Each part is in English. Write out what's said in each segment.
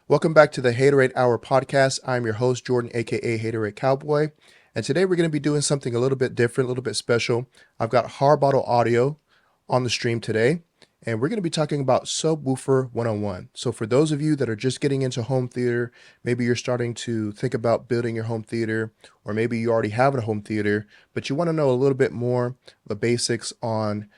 Welcome back to the Hatoraid Hour Podcast. I'm your host, Jordan, aka Hatoraid Cowboy. And today we're going to be doing something a little bit different, a little bit special. I've got Harbottle audio on the stream today, and we're going to be talking about Subwoofer 101. So for those of you that are just getting into home theater, maybe you're starting to think about building your home theater, or maybe you already have a home theater, but you want to know a little bit more the basics on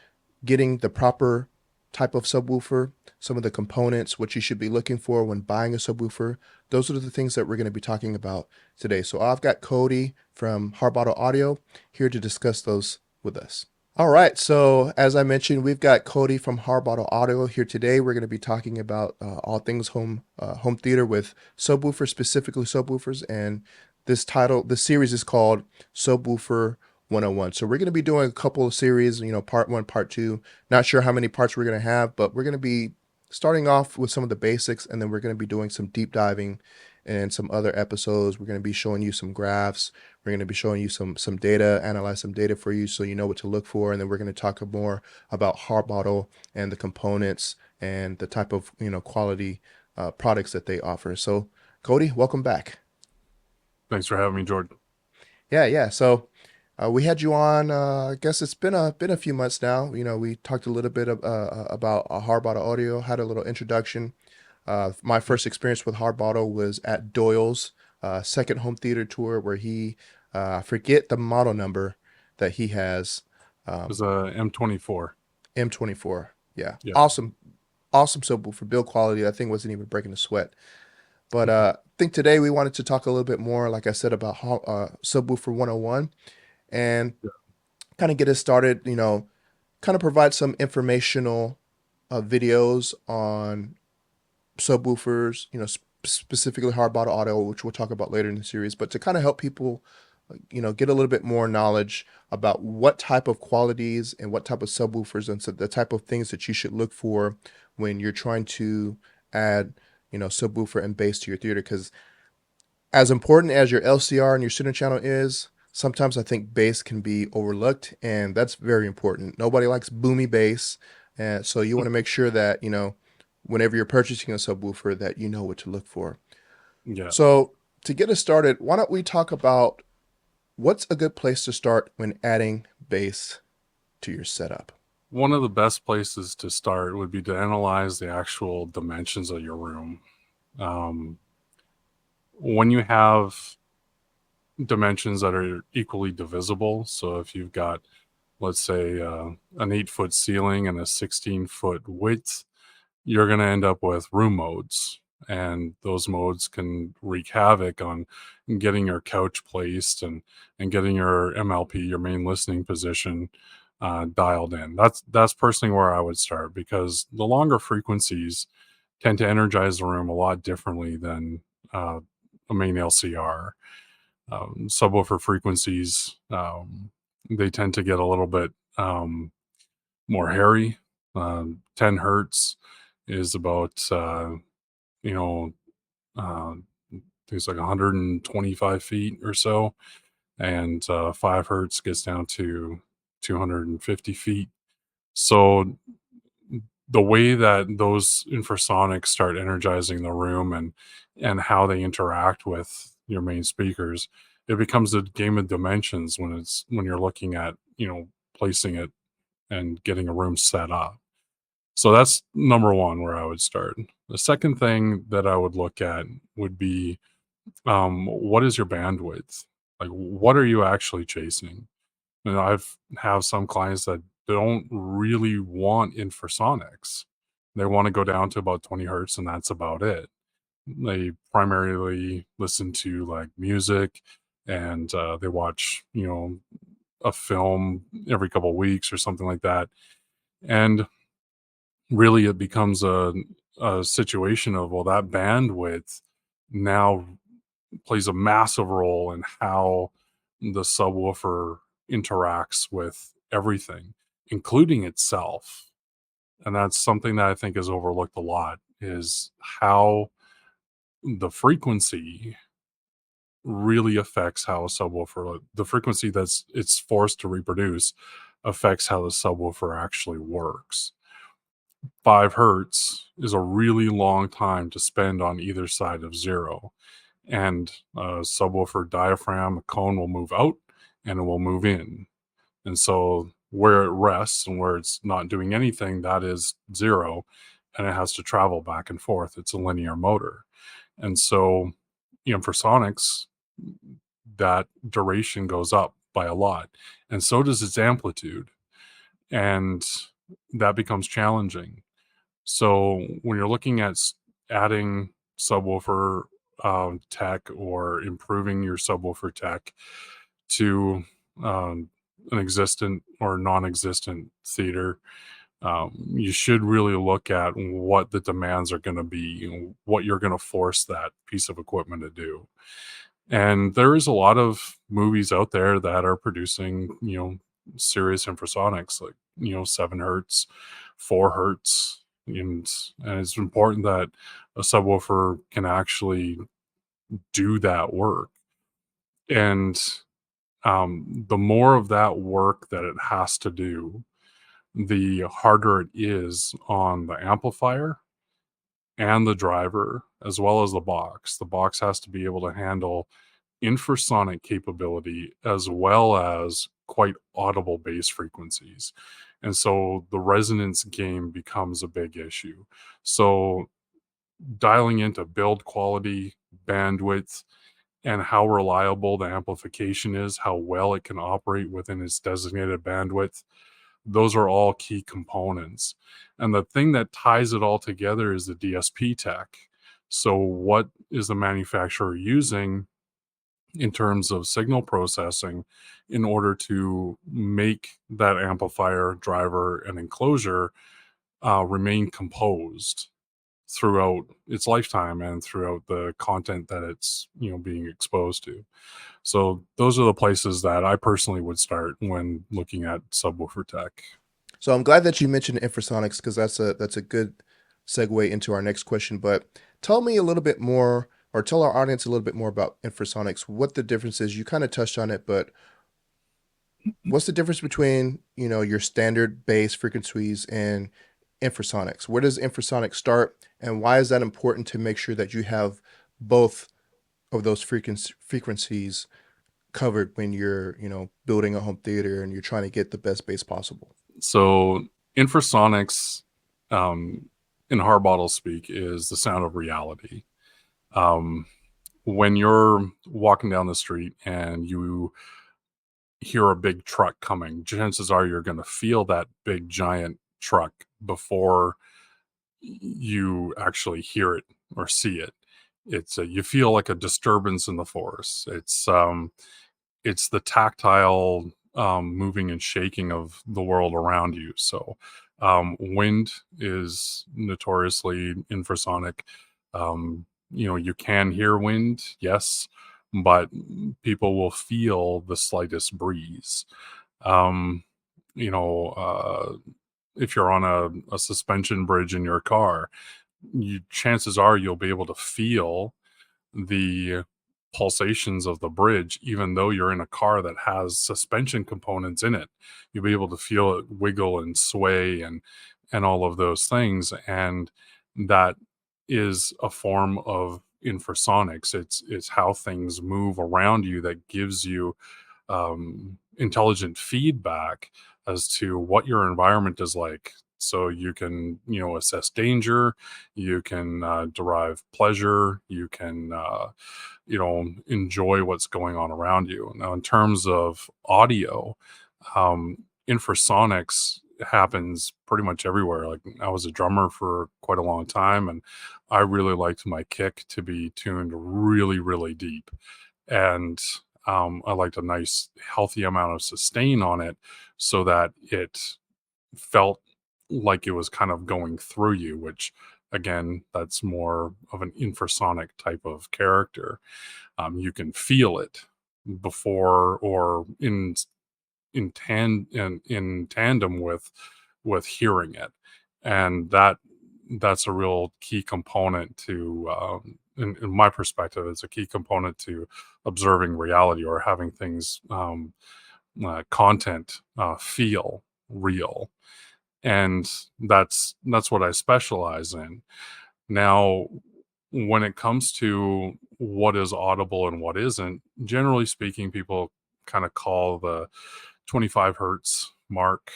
getting the proper type of subwoofer, some of the components, what you should be looking for when buying a subwoofer. Those are the things that we're going to be talking about today. So I've got Cody from Harbottle Audio here to discuss those with us. All right, so as I mentioned, we've got Cody from Harbottle Audio here today. We're going to be talking about all things home theater with subwoofers, specifically subwoofers, and this series is called Subwoofer 101. So we're going to be doing a couple of series, part one, part two. Not sure how many parts we're going to have, but we're going to be starting off with some of the basics, and then we're going to be doing some deep diving and some other episodes. We're going to be showing you some graphs. We're going to be showing you some data, analyze some data for you so you know what to look for. And then we're going to talk more about Harbottle and the components and the type of quality products that they offer. So Cody, welcome back. Thanks for having me, Jordan. Yeah. So we had you on. I guess it's been a few months now. We talked a little bit about Harbottle Audio. Had a little introduction. My first experience with Harbottle was at Doyle's second home theater tour, where he forget the model number that he has. It was a M24. M24. Yeah, Yeah. awesome subwoofer build quality. That thing wasn't even breaking a sweat. But I think today we wanted to talk a little bit more, like I said, about Subwoofer 101 and Yeah. kind of get us started, kind of provide some informational videos on subwoofers, specifically Harbottle Audio, which we'll talk about later in the series, but to kind of help people, get a little bit more knowledge about what type of qualities and what type of subwoofers and so the type of things that you should look for when you're trying to add, subwoofer and bass to your theater. Because as important as your LCR and your center channel is, sometimes I think bass can be overlooked, and that's very important. Nobody likes boomy bass, and so you want to make sure that whenever you're purchasing a subwoofer, that you know what to look for. Yeah. So to get us started, why don't we talk about what's a good place to start when adding bass to your setup? One of the best places to start would be to analyze the actual dimensions of your room. When you have dimensions that are equally divisible, so if you've got, let's say, an 8-foot ceiling and a 16-foot width, you're going to end up with room modes. And those modes can wreak havoc on getting your couch placed and getting your MLP, your main listening position, dialed in. That's personally where I would start, because the longer frequencies tend to energize the room a lot differently than a main LCR. Subwoofer frequencies, they tend to get a little bit more hairy. 10 hertz is about, you know, uh, it's like 125 feet or so. And 5 hertz gets down to 250 feet. So the way that those infrasonics start energizing the room and how they interact with your main speakers, it becomes a game of dimensions when you're looking at, placing it and getting a room set up. So that's number one where I would start. The second thing that I would look at would be, what is your bandwidth? Like, what are you actually chasing? I've have some clients that don't really want infrasonics. They want to go down to about 20 hertz, and that's about it. They primarily listen to like music, and they watch, a film every couple of weeks or something like that. And really, it becomes a situation of, well, that bandwidth now plays a massive role in how the subwoofer interacts with everything, including itself. And that's something that I think is overlooked a lot, is how the frequency really affects how a subwoofer, the frequency that's it's forced to reproduce, affects how the subwoofer actually works. 5 hertz is a really long time to spend on either side of 0. And a subwoofer diaphragm, a cone will move out and it will move in. And so where it rests and where it's not doing anything, that is 0, and it has to travel back and forth. It's a linear motor. And so, for sonics, that duration goes up by a lot, and so does its amplitude. And that becomes challenging. So when you're looking at adding subwoofer tech or improving your subwoofer tech to an existent or non-existent theater, you should really look at what the demands are going to be, what you're going to force that piece of equipment to do. And there is a lot of movies out there that are producing, serious infrasonics, like, 7 hertz, 4 hertz. And it's important that a subwoofer can actually do that work. And the more of that work that it has to do, the harder it is on the amplifier and the driver, as well as the box. The box has to be able to handle infrasonic capability as well as quite audible bass frequencies. And so the resonance game becomes a big issue. So dialing into build quality, bandwidth, and how reliable the amplification is, how well it can operate within its designated bandwidth, those are all key components. And the thing that ties it all together is the DSP tech. So what is the manufacturer using in terms of signal processing in order to make that amplifier, driver, and enclosure remain composed throughout its lifetime and throughout the content that it's being exposed to. So those are the places that I personally would start when looking at subwoofer tech. So I'm glad that you mentioned infrasonics, because that's a good segue into our next question. But tell me a little bit more, or tell our audience a little bit more about infrasonics, what the difference is. You kind of touched on it, but what's the difference between, your standard bass frequencies and infrasonics? Where does infrasonics start, and why is that important to make sure that you have both of those frequencies covered when you're, building a home theater and you're trying to get the best bass possible? So infrasonics, in Harbottle speak, is the sound of reality. When you're walking down the street and you hear a big truck coming, chances are you're going to feel that big giant truck before you actually hear it or see it. It's you feel like a disturbance in the force. It's the tactile moving and shaking of the world around you. So wind is notoriously infrasonic. You can hear wind, yes, but people will feel the slightest breeze. Um, if you're on a suspension bridge in your car, chances are you'll be able to feel the pulsations of the bridge, even though you're in a car that has suspension components in it. You'll be able to feel it wiggle and sway and all of those things. And that is a form of infrasonics. It's how things move around you that gives you intelligent feedback as to what your environment is like. So you can, assess danger, you can derive pleasure, you can, enjoy what's going on around you. Now, in terms of audio, infrasonics happens pretty much everywhere. Like, I was a drummer for quite a long time, and I really liked my kick to be tuned really, really deep. And I liked a nice, healthy amount of sustain on it so that it felt like it was kind of going through you, which, again, that's more of an infrasonic type of character. You can feel it before or in tandem with hearing it, and that's a real key component to in my perspective, it's a key component to observing reality or having things content feel real. and that's what I specialize in. Now, when it comes to what is audible and what isn't, generally speaking, people kind of call the 25 hertz mark,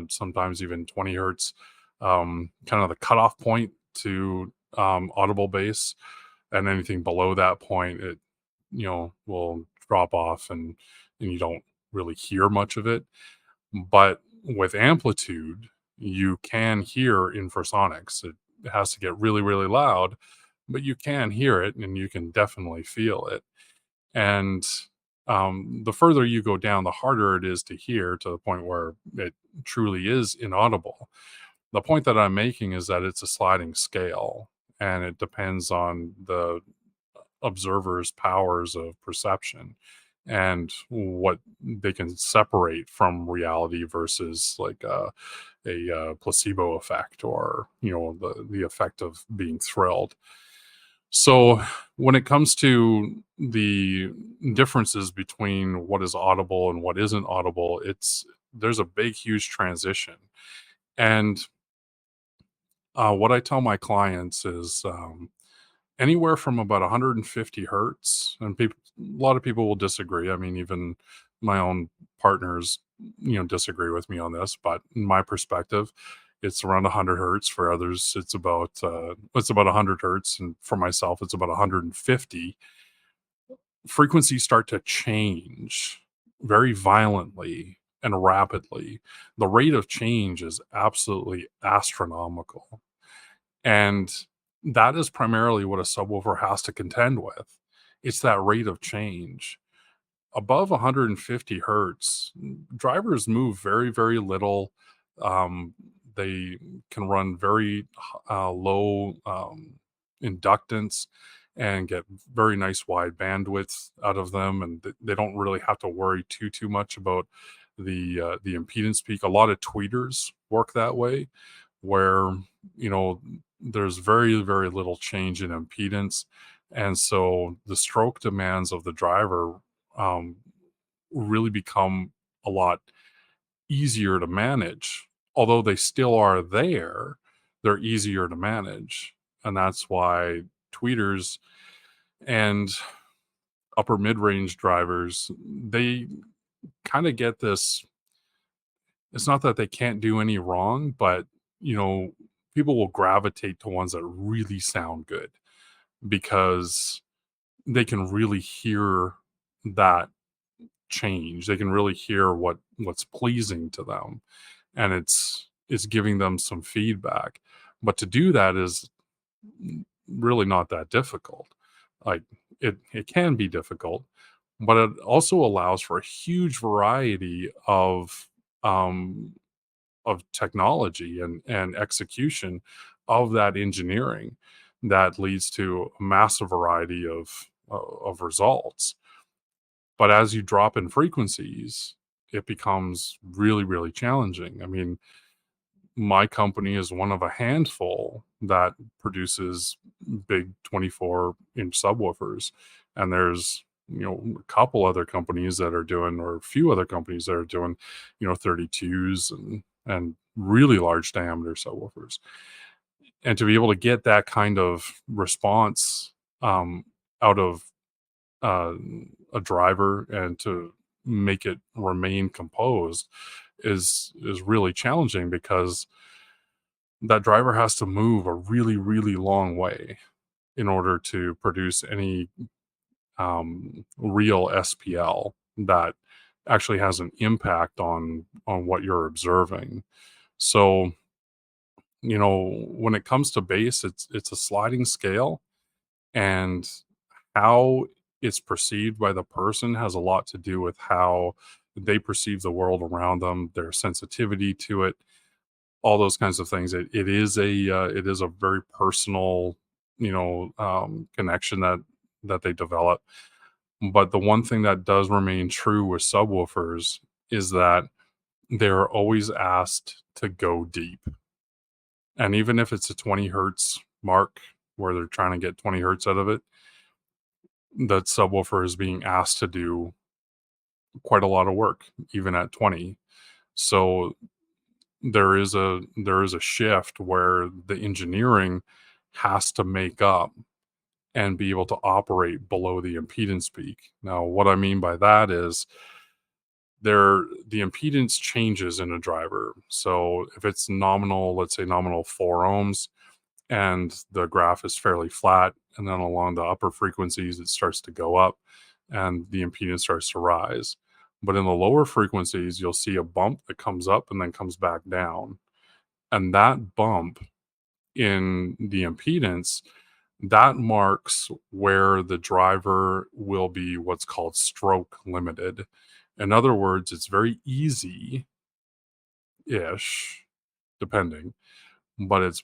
sometimes even 20 hertz, kind of the cutoff point to audible bass, and anything below that point, it will drop off, and you don't really hear much of it. But with amplitude, you can hear infrasonics. It has to get really, really loud, but you can hear it and you can definitely feel it. And the further you go down, the harder it is to hear, to the point where it truly is inaudible. The point that I'm making is that it's a sliding scale, and it depends on the observer's powers of perception and what they can separate from reality versus like a placebo effect, or the effect of being thrilled. So when it comes to the differences between what is audible and what isn't audible, there's a big huge transition. And what I tell my clients is anywhere from about 150 hertz, and a lot of people will disagree. I mean, even my own partners, disagree with me on this, but in my perspective, it's around 100 hertz. For others, it's about 100 hertz, and for myself, it's about 150. Frequencies start to change very violently and rapidly. The rate of change is absolutely astronomical. And that is primarily what a subwoofer has to contend with. It's that rate of change. Above 150 hertz, drivers move very, very little. They can run very low inductance and get very nice wide bandwidth out of them, and they don't really have to worry too much about the impedance peak. A lot of tweeters work that way, where there's very, very little change in impedance, and so the stroke demands of the driver um, really become a lot easier to manage. Although they still are there, they're easier to manage, and that's why tweeters and upper mid-range drivers, they kind of get this. It's not that they can't do any wrong, but you know people will gravitate to ones that really sound good because they can really hear that change. They can really hear what's pleasing to them, and it's giving them some feedback. But to do that is really not that difficult. Like it can be difficult, but it also allows for a huge variety um of technology and execution of that engineering that leads to a massive variety of results. But as you drop in frequencies, it becomes really, really challenging. I mean, my company is one of a handful that produces big 24-inch subwoofers. And there's, a couple other companies that are doing, or a few other companies that are doing, 32s and really large diameter subwoofers. And to be able to get that kind of response out of uh, a driver and to make it remain composed is really challenging, because that driver has to move a really, really long way in order to produce any real SPL that actually has an impact on what you're observing. So, when it comes to bass, it's a sliding scale, and how it's perceived by the person has a lot to do with how they perceive the world around them, their sensitivity to it, all those kinds of things. It is a very personal, connection that they develop. But the one thing that does remain true with subwoofers is that they're always asked to go deep. And even if it's a 20 hertz mark where they're trying to get 20 hertz out of it, that subwoofer is being asked to do quite a lot of work, even at 20. So there is a shift where the engineering has to make up and be able to operate below the impedance peak. Now, what I mean by that is the impedance changes in a driver. So if it's nominal, let's say nominal 4 ohms, and the graph is fairly flat, and then along the upper frequencies, it starts to go up and the impedance starts to rise. But in the lower frequencies, you'll see a bump that comes up and then comes back down. And that bump in the impedance, that marks where the driver will be what's called stroke limited. In other words, it's very easy ish, depending, but it's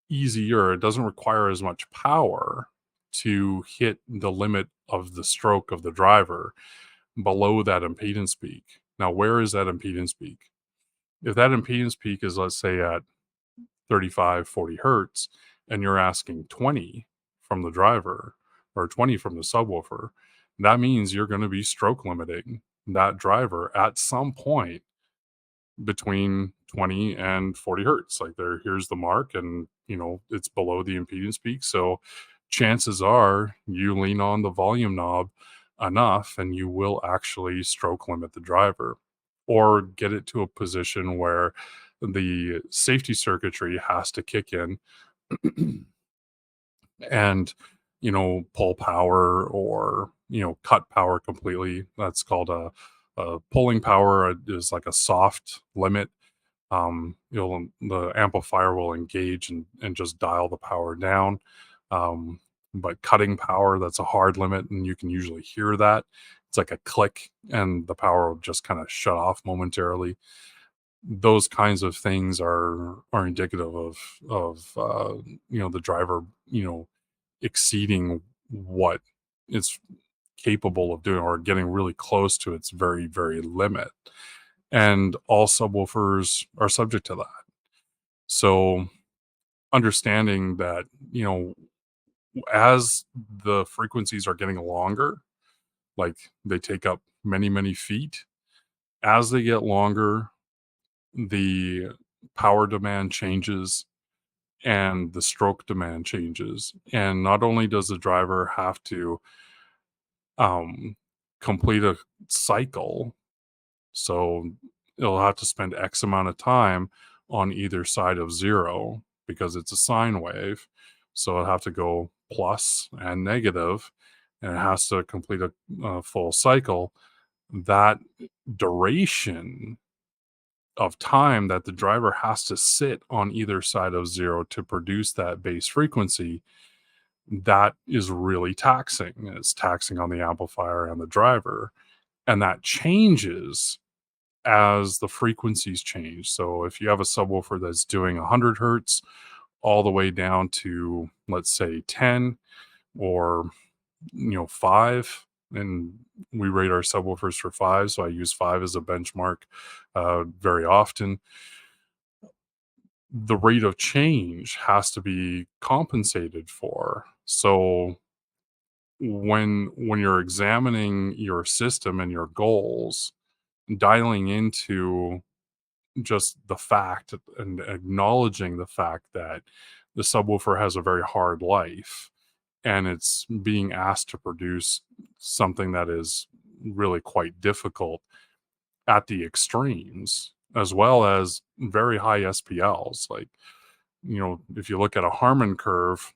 easier. It doesn't require as much power to hit the limit of the stroke of the driver below that impedance peak. Now, where is that impedance peak? If that impedance peak is, let's say, at 35, 40 hertz, and you're asking 20 from the driver or 20 from the subwoofer, that means you're going to be stroke limiting that driver at some point between 20 and 40 hertz. Like here's the mark, and it's below the impedance peak. So chances are you lean on the volume knob enough and you will actually stroke limit the driver, or get it to a position where the safety circuitry has to kick in and pull power, or cut power completely. That's called a pulling power. Is like a soft limit. The amplifier will engage and just dial the power down. But cutting power, that's a hard limit, and you can usually hear that. It's like a click, and the power will just kind of shut off momentarily. Those kinds of things are indicative of the driver exceeding what it's capable of doing, or getting really close to its very, very limit. And all subwoofers are subject to that. So understanding that, as the frequencies are getting longer, like they take up many, many feet, as they get longer, the power demand changes and the stroke demand changes. And not only does the driver have to complete a cycle, so it'll have to spend X amount of time on either side of zero because it's a sine wave. So it'll have to go plus and negative, and it has to complete a full cycle. That duration of time that the driver has to sit on either side of zero to produce that base frequency, that is really taxing. It's taxing on the amplifier and the driver. And that changes as the frequencies change. So if you have a subwoofer that's doing 100 hertz all the way down to, let's say, 10 or 5, and we rate our subwoofers for 5, so I use 5 as a benchmark very often. The rate of change has to be compensated for. So when you're examining your system and your goals, dialing into just the fact and acknowledging the fact that the subwoofer has a very hard life, and it's being asked to produce something that is really quite difficult at the extremes, as well as very high SPLs. Like, if you look at a Harman curve,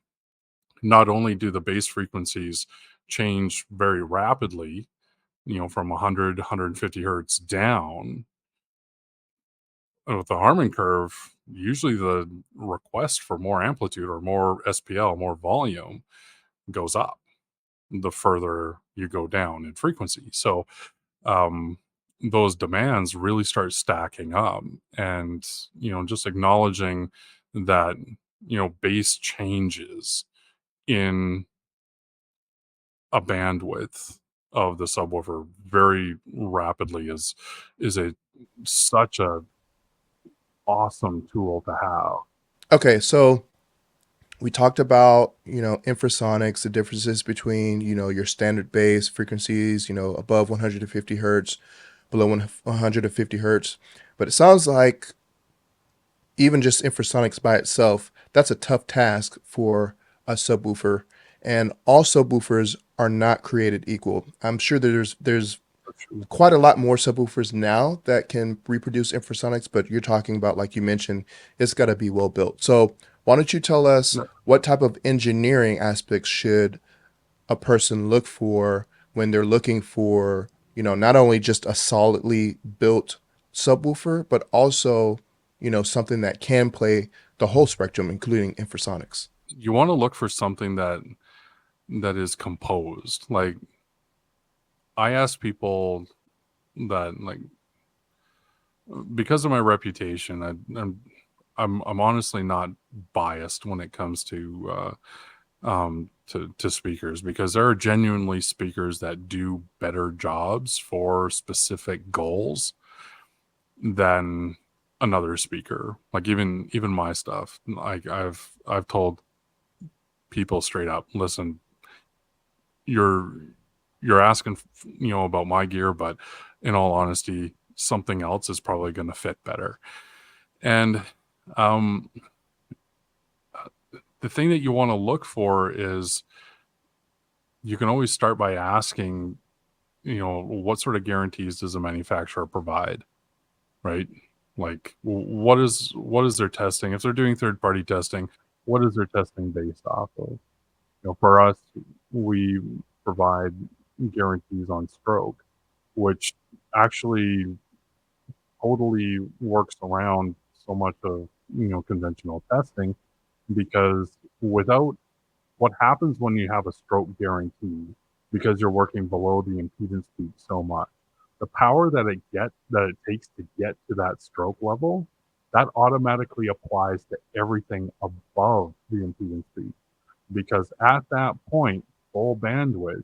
not only do the base frequencies change very rapidly, from 100 150 hertz down, with the Harman curve, usually the request for more amplitude or more SPL, more volume, goes up the further you go down in frequency. So those demands really start stacking up, and just acknowledging that base changes in a bandwidth of the subwoofer very rapidly is a such a awesome tool to have. Okay, so we talked about, infrasonics, the differences between, your standard bass frequencies, above 150 hertz, below 150 hertz. But it sounds like even just infrasonics by itself, that's a tough task for a subwoofer. And all subwoofers are not created equal. I'm sure there's quite a lot more subwoofers now that can reproduce infrasonics, but you're talking about, like you mentioned, it's got to be well built. So why don't you tell us No, what type of engineering aspects should a person look for when they're looking for, not only just a solidly built subwoofer, but also, something that can play the whole spectrum, including infrasonics. you want to look for something that is composed. Like, I ask people that, like, because of my reputation, I'm honestly not biased when it comes to speakers, because there are genuinely speakers that do better jobs for specific goals than another speaker. Like, even my stuff, like, I've told people straight up, listen, you're asking, about my gear, but in all honesty, something else is probably going to fit better. And um the thing that you want to look for is, you can always start by asking, what sort of guarantees does the manufacturer provide, right? Like, what is their testing? If they're doing third party testing, what is their testing based off of? For us, we provide guarantees on stroke, which actually totally works around so much of, conventional testing, because without what happens when you have a stroke guarantee, because you're working below the impedance peak so much, the power that it takes to get to that stroke level, that automatically applies to everything above the impedance peak. Because at that point, full bandwidth,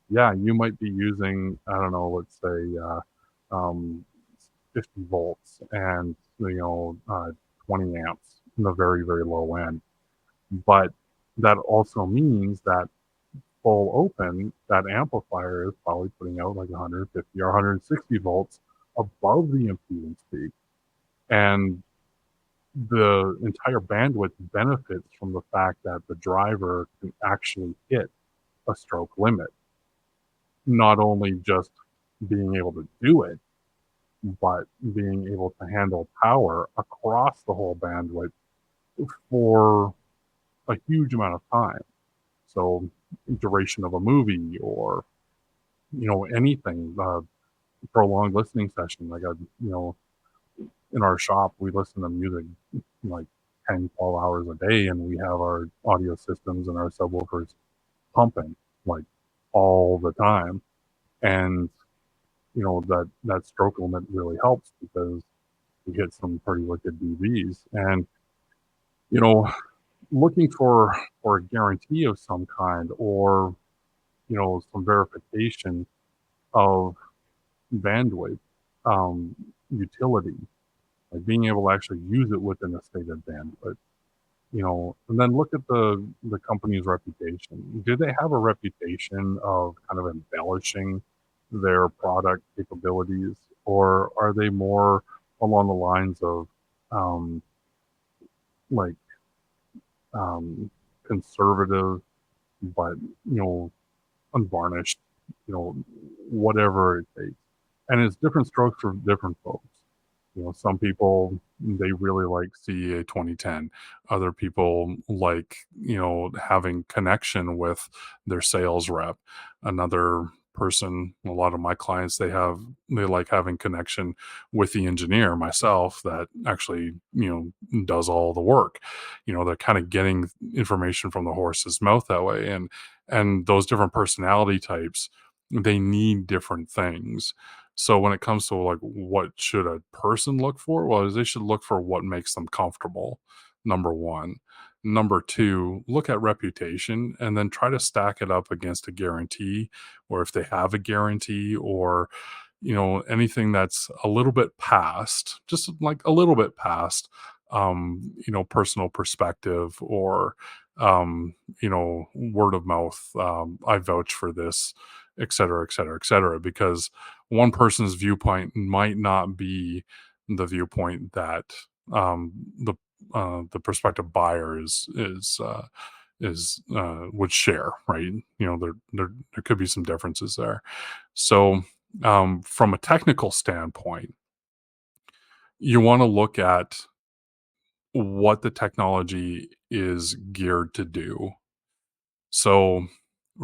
yeah, you might be using, I don't know, let's say, um, 50 volts and, 20 amps in the very, very low end. But that also means that full open, that amplifier is probably putting out like 150 or 160 volts above the impedance peak. And the entire bandwidth benefits from the fact that the driver can actually hit a stroke limit, not only just being able to do it, but being able to handle power across the whole bandwidth for a huge amount of time. So, duration of a movie, or anything, prolonged listening session. Like, in our shop, we listen to music like 10, 12 hours a day, and we have our audio systems and our subwoofers pumping like all the time. And that stroke limit really helps, because we hit some pretty wicked dBs. And you know looking for a guarantee of some kind, or some verification of bandwidth, utility, like being able to actually use it within a stated bandwidth. And then look at the company's reputation. Do they have a reputation of kind of embellishing their product capabilities, or are they more along the lines of, um, like, um, conservative, but unvarnished, whatever it takes. And it's different strokes for different folks. Some people, they really like CEA 2010. Other people like, having connection with their sales rep. Another person, a lot of my clients, they like having connection with the engineer, myself, that actually, does all the work. They're kind of getting information from the horse's mouth that way. And those different personality types, they need different things. So when it comes to, like, what should a person look for? Well, they should look for what makes them comfortable. Number one. Number two, look at reputation, and then try to stack it up against a guarantee, or if they have a guarantee, or anything that's a little bit past, just like a little bit past, personal perspective, or word of mouth. I vouch for this, et cetera, et cetera, et cetera, because one person's viewpoint might not be the viewpoint that the prospective buyer would share, right? There could be some differences there. So from a technical standpoint, you want to look at what the technology is geared to do. So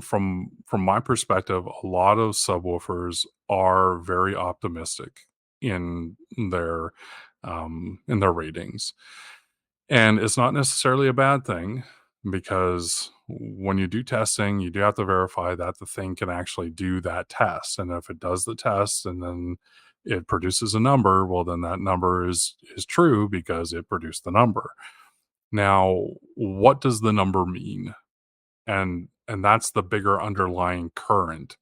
from my perspective, a lot of subwoofers are very optimistic in their ratings. And it's not necessarily a bad thing, because when you do testing, you do have to verify that the thing can actually do that test. And if it does the test and then it produces a number, well, then that number is true because it produced the number. Now, what does the number mean? And that's the bigger underlying current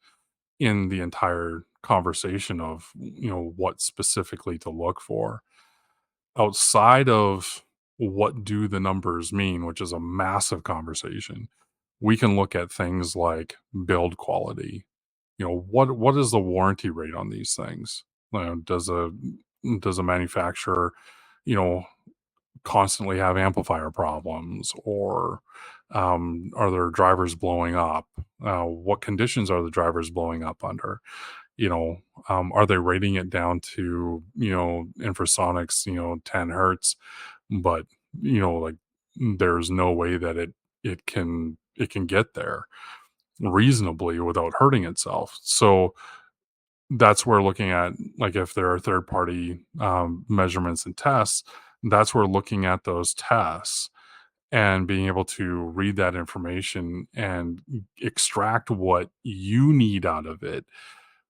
in the entire conversation of, what specifically to look for. Outside of what do the numbers mean, which is a massive conversation, we can look at things like build quality. What is the warranty rate on these things? Does a manufacturer, you know, constantly have amplifier problems, or are their drivers blowing up? What conditions are the drivers blowing up under? Are they rating it down to, infrasonics, 10 hertz, but, like, there's no way that it can get there reasonably without hurting itself. So that's where looking at, like, if there are third party measurements and tests, that's where looking at those tests and being able to read that information and extract what you need out of it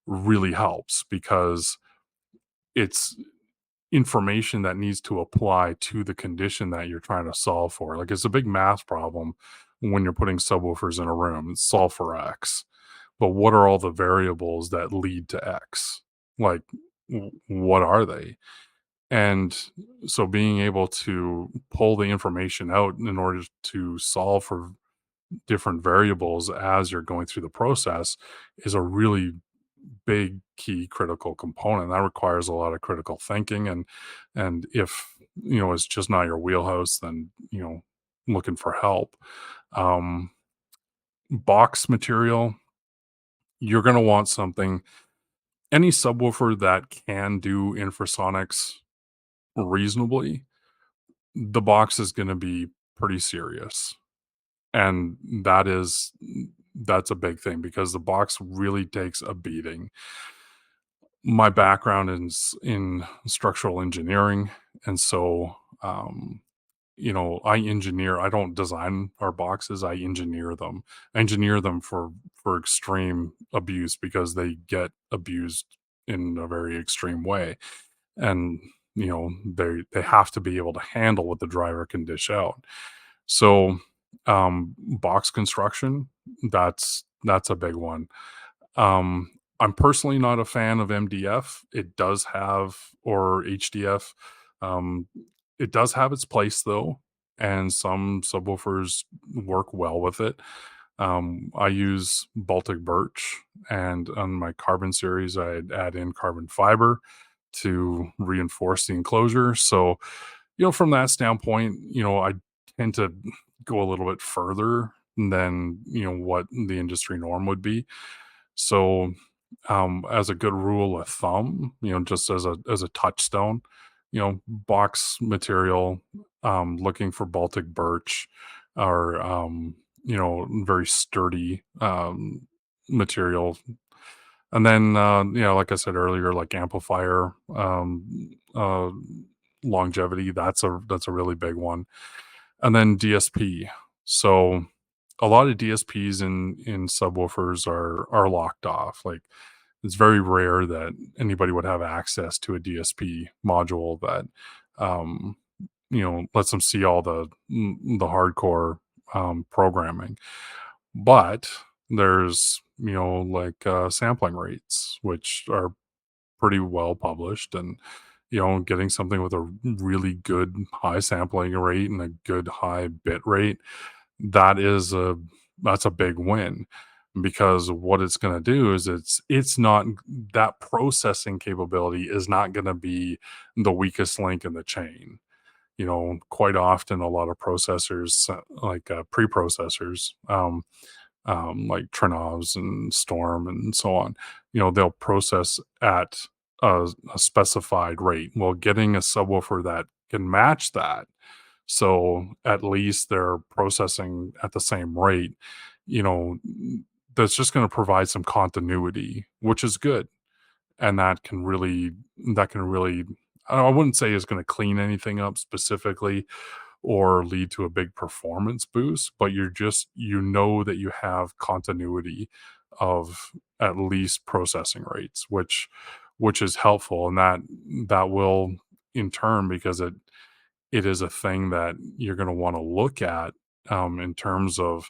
really helps, because it's information that needs to apply to the condition that you're trying to solve for. Like, it's a big math problem when you're putting subwoofers in a room. It's solve for X, but what are all the variables that lead to X? Like, what are they? And so being able to pull the information out in order to solve for different variables as you're going through the process is a really big key critical component that requires a lot of critical thinking. And if it's just not your wheelhouse, then looking for help. Box material, you're going to want something, any subwoofer that can do infrasonics reasonably, the box is going to be pretty serious. And that's a big thing, because the box really takes a beating. My background is in structural engineering, and so I don't design our boxes, I engineer them. I engineer them for extreme abuse, because they get abused in a very extreme way. And they have to be able to handle what the driver can dish out. So box construction, that's a big one. I'm personally not a fan of MDF. It does have, or HDF. Um, it does have its place though, and some subwoofers work well with it. I use Baltic birch, and on my carbon series, I add in carbon fiber to reinforce the enclosure. So, from that standpoint, I tend to go a little bit further than, what the industry norm would be. So, as a good rule of thumb, just as a touchstone, box material, looking for Baltic birch, or very sturdy material. And then like I said earlier, like amplifier longevity, that's a really big one. And then DSP. So a lot of DSPs in subwoofers are locked off. Like, it's very rare that anybody would have access to a DSP module that lets them see all the hardcore programming. But there's like sampling rates, which are pretty well published, and getting something with a really good high sampling rate and a good high bit rate, that's a big win, because what it's going to do is it's not, that processing capability is not going to be the weakest link in the chain. Quite often a lot of processors, like preprocessors, like Trinovs and Storm and so on, they'll process at a specified rate. Well, getting a subwoofer that can match that, so at least they're processing at the same rate, you know, that's just going to provide some continuity, which is good. And that can really, I wouldn't say is going to clean anything up specifically or lead to a big performance boost, but that you have continuity of at least processing rates, which is helpful, and that will in turn, because it is a thing that you're going to want to look at, in terms of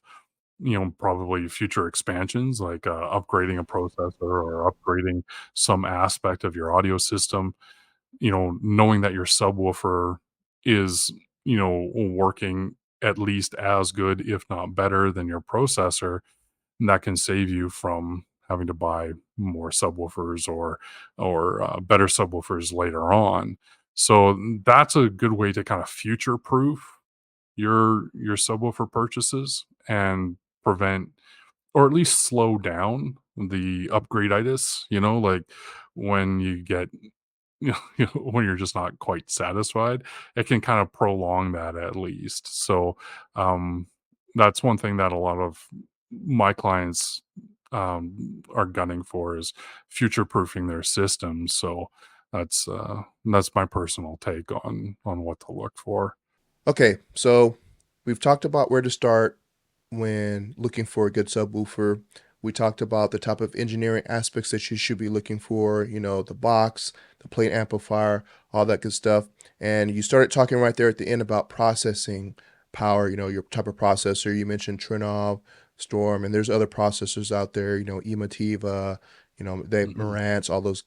probably future expansions, like upgrading a processor or upgrading some aspect of your audio system, knowing that your subwoofer is, working at least as good, if not better, than your processor, and that can save you from having to buy more subwoofers or better subwoofers later on. So that's a good way to kind of future proof your subwoofer purchases and prevent, or at least slow down the upgrade-itis, like when you get when you're just not quite satisfied, it can kind of prolong that at least. So, that's one thing that a lot of my clients, are gunning for, is future-proofing their systems. So that's my personal take on what to look for. Okay, so we've talked about where to start when looking for a good subwoofer. We talked about the type of engineering aspects that you should be looking for, the box, the plate amplifier, all that good stuff. And you started talking right there at the end about processing power, your type of processor. You mentioned Trinov, Storm, and there's other processors out there, Emotiva, they Mhm. Marantz, all those,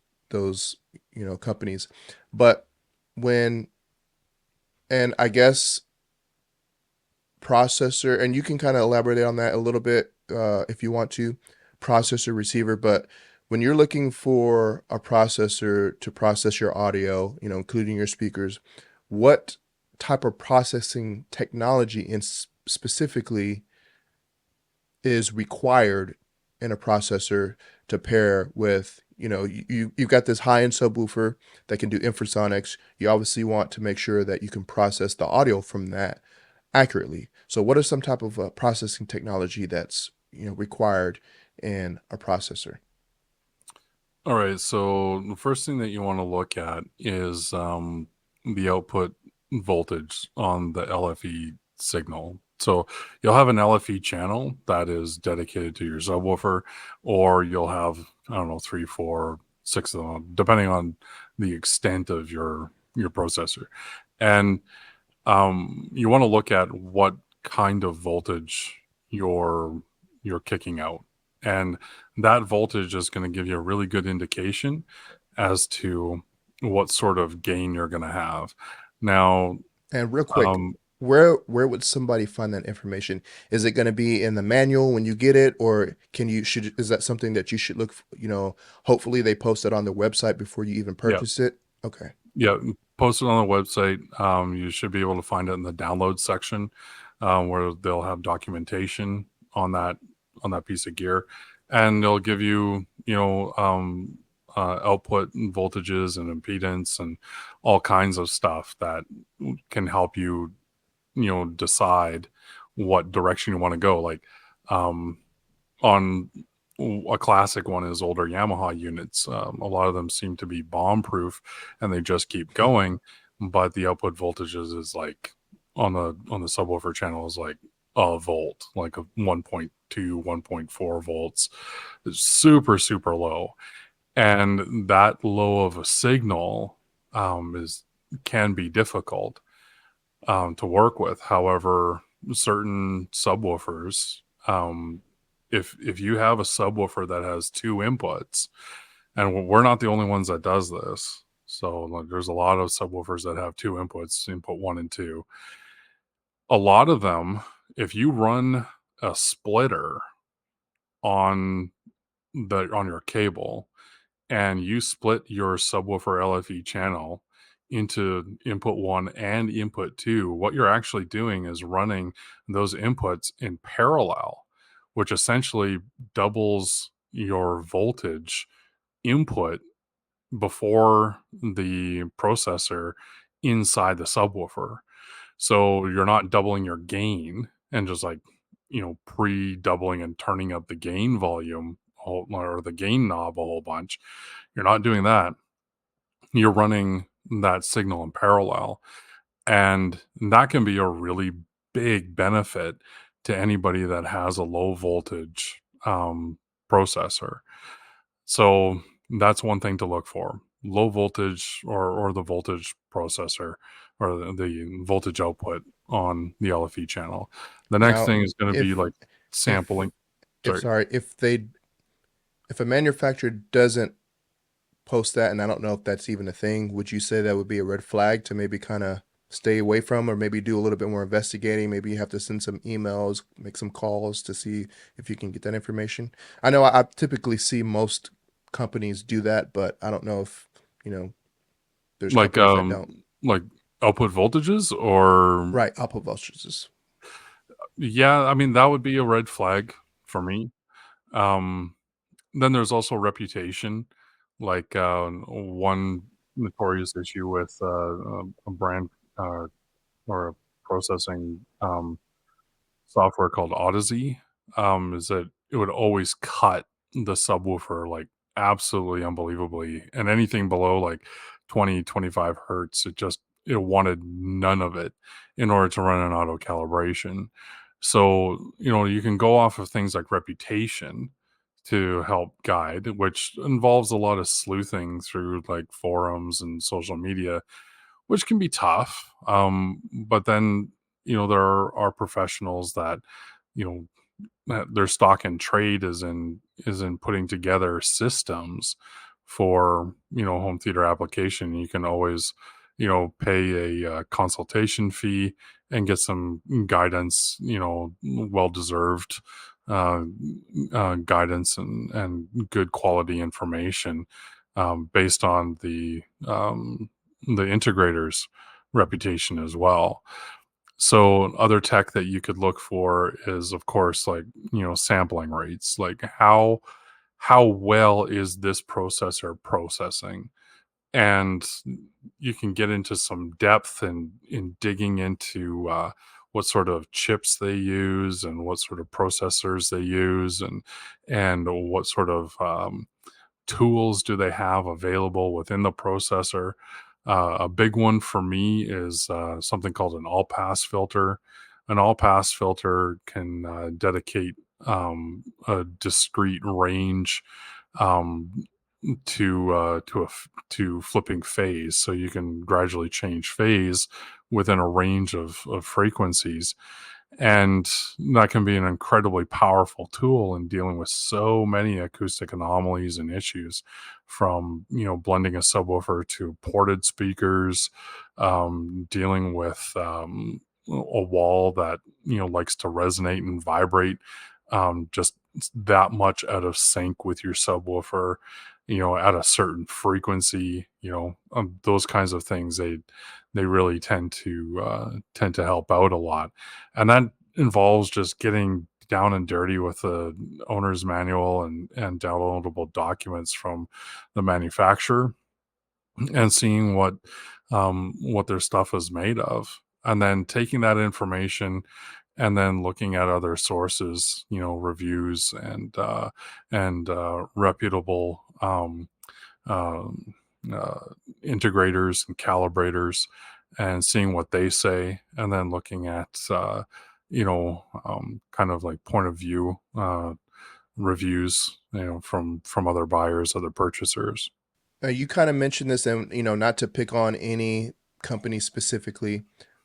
companies. But when and I guess processor, and you can kind of elaborate on that a little bit if you want to, processor receiver. But when you're looking for a processor to process your audio, including your speakers, what type of processing technology specifically is required in a processor to pair with, you've got this high-end subwoofer that can do infrasonics. You obviously want to make sure that you can process the audio from that accurately. So what is some type of processing technology that's, required in a processor? All right. So the first thing that you want to look at is, the output voltage on the LFE signal. So you'll have an LFE channel that is dedicated to your subwoofer, or you'll have, I don't know, three, four, six of them, depending on the extent of your processor. And you want to look at what kind of voltage you're you're kicking out, and that voltage is going to give you a really good indication as to what sort of gain you're going to have. Now, And real quick, um, where would somebody find that information? Is it going to be in the manual when you get it, or is that something that you should look, hopefully they post it on their website before you even yeah, purchase it? Okay. yeah, post it on the website. You should be able to find it in the download section, where they'll have documentation on that piece of gear, and they'll give you, output and voltages and impedance and all kinds of stuff that can help you, decide what direction you want to go. Like, um, on a classic one is older Yamaha units. A lot of them seem to be bomb proof and they just keep going, but the output voltages is like on the subwoofer channel is like a volt, like a 1.2, 1.4 volts. It's super, super low. And that low of a signal, is can be difficult, to work with. However, certain subwoofers, if you have a subwoofer that has two inputs, and we're not the only ones that does this. So like, there's a lot of subwoofers that have two inputs, input one and two. A lot of them, if you run a splitter on on your cable and you split your subwoofer LFE channel, into input 1 and input 2, what you're actually doing is running those inputs in parallel, which essentially doubles your voltage input before the processor inside the subwoofer. So you're not doubling your gain and just like, pre-doubling and turning up the gain volume or the gain knob a whole bunch. You're not doing that. You're running that signal in parallel. And that can be a really big benefit to anybody that has a low voltage processor. So that's one thing to look for: low voltage or the voltage processor or the voltage output on the LFE channel. The next Now, thing is going to be if like if sampling. if Sorry. sorry, if a manufacturer doesn't post that, and I don't know if that's even a thing, would you say that would be a red flag to maybe kind of stay away from, or maybe do a little bit more investigating? Maybe you have to send some emails, make some calls to see if you can get that information. I know I typically see most companies do that, but I don't know if, you know, there's Like companies that don't. like output voltages or Right, Apple vouchers. yeah, I mean that would be a red flag for me. Um then there's also reputation. Like one notorious issue with a brand uh, or a processing software called Odyssey is that it would always cut the subwoofer like absolutely unbelievably, and anything below like 20-25 hertz, it wanted none of it in order to run an auto calibration. So you can go off of things like reputation to help guide, which involves a lot of sleuthing through like forums and social media, which can be tough. But then, there are professionals that, you know, that their stock and trade is in putting together systems for home theater application. You can always pay a consultation fee and get some guidance, well deserved uh, guidance and good quality information based on the integrator's reputation as well. So other tech that you could look for is, of course, like sampling rates. Like how well is this processor processing? And you can get into some depth in digging into what sort of chips they use and what sort of processors they use and what sort of tools do they have available within the processor. A big one for me is something called an all pass filter. An all pass filter can dedicate a discrete range um, to flipping phase, so you can gradually change phase within a range of frequencies, and that can be an incredibly powerful tool in dealing with so many acoustic anomalies and issues, from blending a subwoofer to ported speakers, dealing with a wall that likes to resonate and vibrate just that much out of sync with your subwoofer, at a certain frequency, those kinds of things. They really tend to help out a lot, and that involves just getting down and dirty with the owner's manual and downloadable documents from the manufacturer and seeing what their stuff is made of, and then taking that information and then looking at other sources, reviews and reputable um, uh, integrators and calibrators, and seeing what they say, and then looking at kind of like point of view reviews, from other buyers, other purchasers. You kind of mentioned this, and not to pick on any company specifically,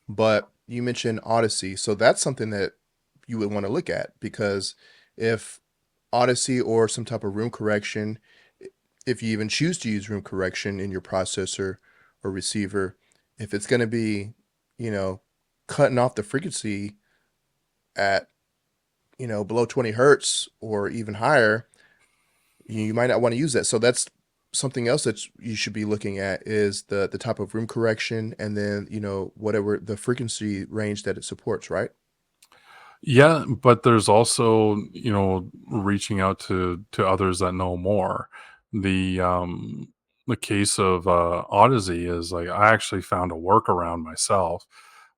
but you mentioned Odyssey, so that's something that you would want to look at, because if Odyssey or some type of room correction, if you even choose to use room correction in your processor or receiver, if it's going to be, you know, cutting off the frequency at, below 20 hertz or even higher, you might not want to use that. So that's something else that you should be looking at is the type of room correction, and then whatever the frequency range that it supports, right? Yeah, but there's also, reaching out to others that know more. The case of Odyssey is like I actually found a workaround myself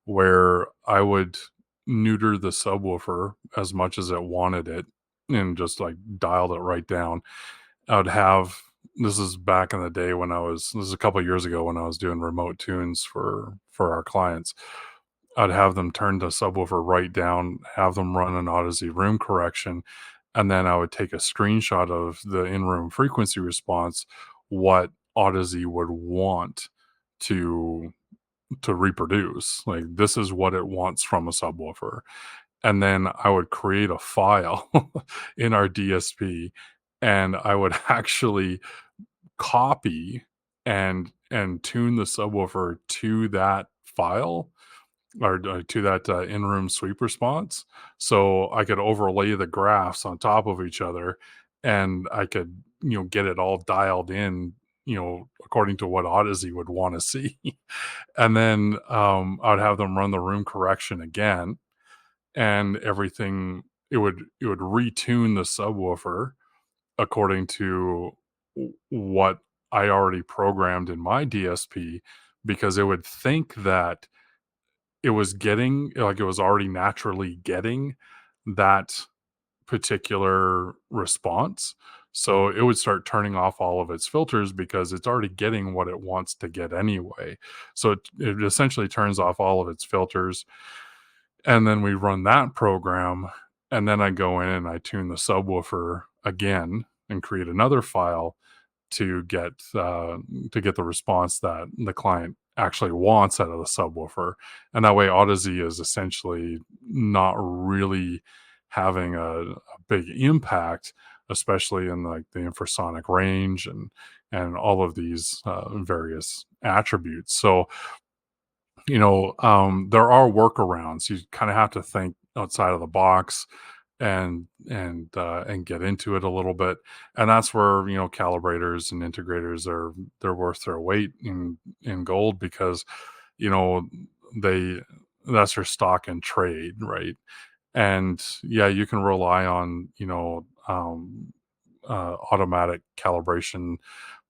where I would neuter the subwoofer as much as it wanted it and just like dialed it right down. I would have this is back in the day when this is a couple years ago when I was doing remote tunes for our clients. I'd have them turn the subwoofer right down, have them run an Odyssey room correction, and then I would take a screenshot of the in-room frequency response, what Odyssey would want to reproduce. Like this is what it wants from a subwoofer. And then I would create a file in our DSP and I would actually copy and tune the subwoofer to that file or to that in-room sweep response, so I could overlay the graphs on top of each other, and I could get it all dialed in, according to what Odyssey would want to see. And then I'd have them run the room correction again, and everything it would retune the subwoofer according to what I already programmed in my DSP, because it would think that it was getting like it was already naturally getting that particular response. So it would start turning off all of its filters because it's already getting what it wants to get anyway. So it essentially turns off all of its filters. And then we run that program. And then I go in and I tune the subwoofer again and create another file to get the response that the client actually wants out of the subwoofer. And that way Odyssey is essentially not really having a big impact, especially in like the infrasonic range and all of these various attributes. So there are workarounds. You kind of have to think outside of the box and get into it a little bit. And that's where, calibrators and integrators they're worth their weight in gold, because, you know, they that's their stock and trade, right? And yeah, you can rely on, automatic calibration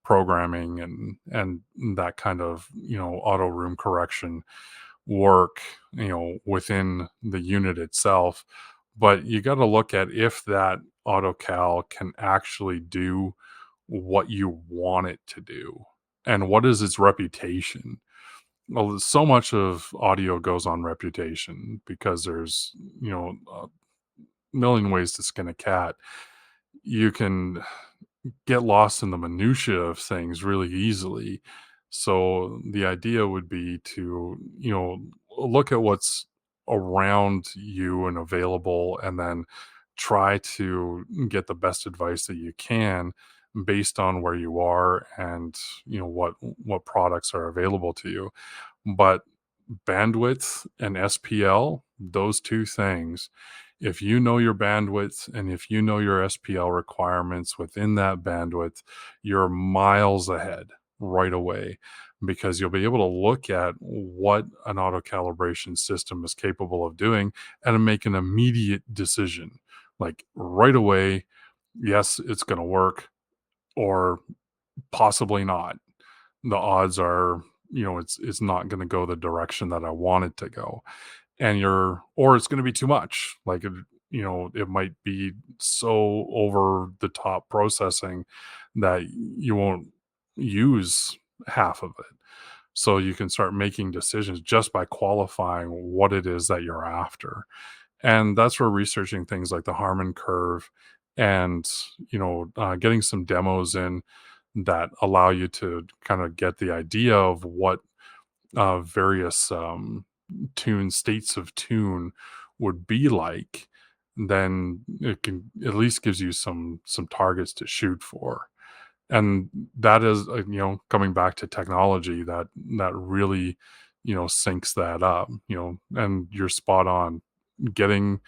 programming and that kind of auto room correction work within the unit itself. But you got to look at if that auto cal can actually do what you want it to do, and what is its reputation. Well, so much of audio goes on reputation because there's a million ways to skin a cat. You can get lost in the minutia of things really easily. So the idea would be to, look at what's around you and available, and then try to get the best advice that you can based on where you are and what products are available to you. But bandwidth and SPL, those two things, if you know your bandwidth and if you know your SPL requirements within that bandwidth, you're miles ahead right away, because you'll be able to look at what an auto calibration system is capable of doing and make an immediate decision, like right away. Yes, it's going to work, or possibly not. The odds are, it's not going to go the direction that I want it to go. And or it's going to be too much. Like, it might be so over the top processing that you won't use half of it. So you can start making decisions just by qualifying what it is that you're after. And that's where researching things like the Harman curve and, getting some demos in that allow you to kind of get the idea of what various tune states of tune would be like, then it can at least gives you some targets to shoot for. And that is coming back to technology that really syncs that up, and you're spot on. Getting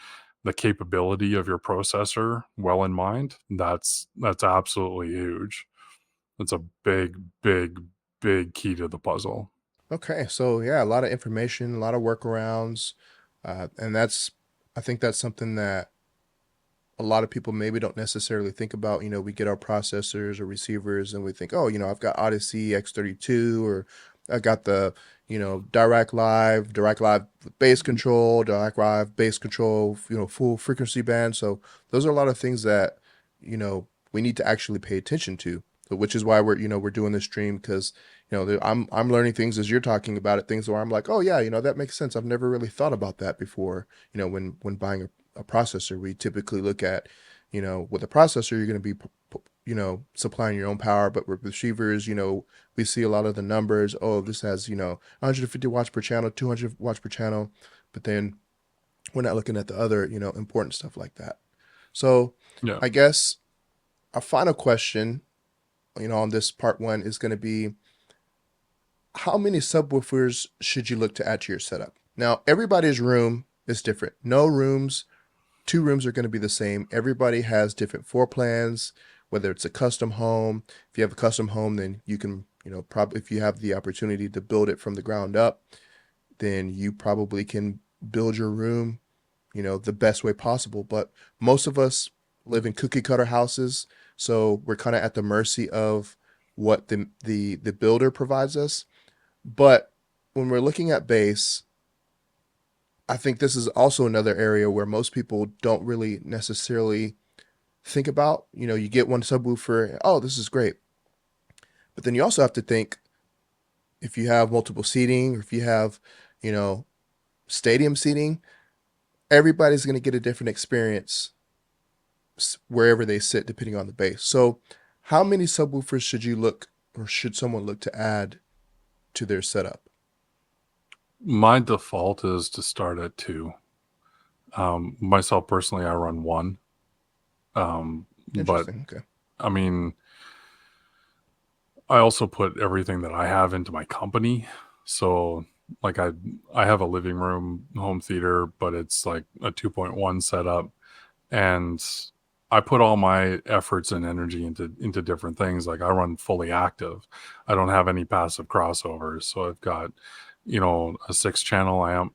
the capability of your processor well in mind, that's absolutely huge. That's a big, big, big key to the puzzle. Okay, so yeah, a lot of information, a lot of workarounds, and I think that's something that a lot of people maybe don't necessarily think about. We get our processors or receivers and we think, oh, I've got Odyssey X32, or I got the, Direct Live bass control, Direct Live bass control, full frequency band. So those are a lot of things that, we need to actually pay attention to. So, which is why we're doing this stream, because, I'm learning things as you're talking about it, things where I'm like, oh yeah, that makes sense. I've never really thought about that before. When buying a processor, we typically look at, with a processor, you're going to be, supplying your own power. But with receivers, we see a lot of the numbers. Oh, this has, 150 watts per channel, 200 watts per channel. But then we're not looking at the other, important stuff like that. So Yeah. I guess our final question, on this part one is going to be, how many subwoofers should you look to add to your setup? Now, everybody's room is different. No rooms, two rooms are going to be the same. Everybody has different floor plans, whether it's a custom home. If you have a custom home, then you can, probably, if you have the opportunity to build it from the ground up, then you probably can build your room, the best way possible. But most of us live in cookie cutter houses, so we're kind of at the mercy of what the builder provides us. But when we're looking at bass, I think this is also another area where most people don't really necessarily think about. You get one subwoofer, oh, this is great. But then you also have to think, if you have multiple seating, or if you have, you know, stadium seating, everybody's going to get a different experience wherever they sit, depending on the bass. So, how many subwoofers should you look, or should someone look to add to their setup? My default is to start at 2. Myself personally, I run 1. But Interesting. Okay. I mean, I also put everything that I have into my company. So like I have a living room home theater, but it's like a 2.1 setup, and I put all my efforts and energy into different things. Like I run fully active. I don't have any passive crossovers. So I've got, a 6-channel amp.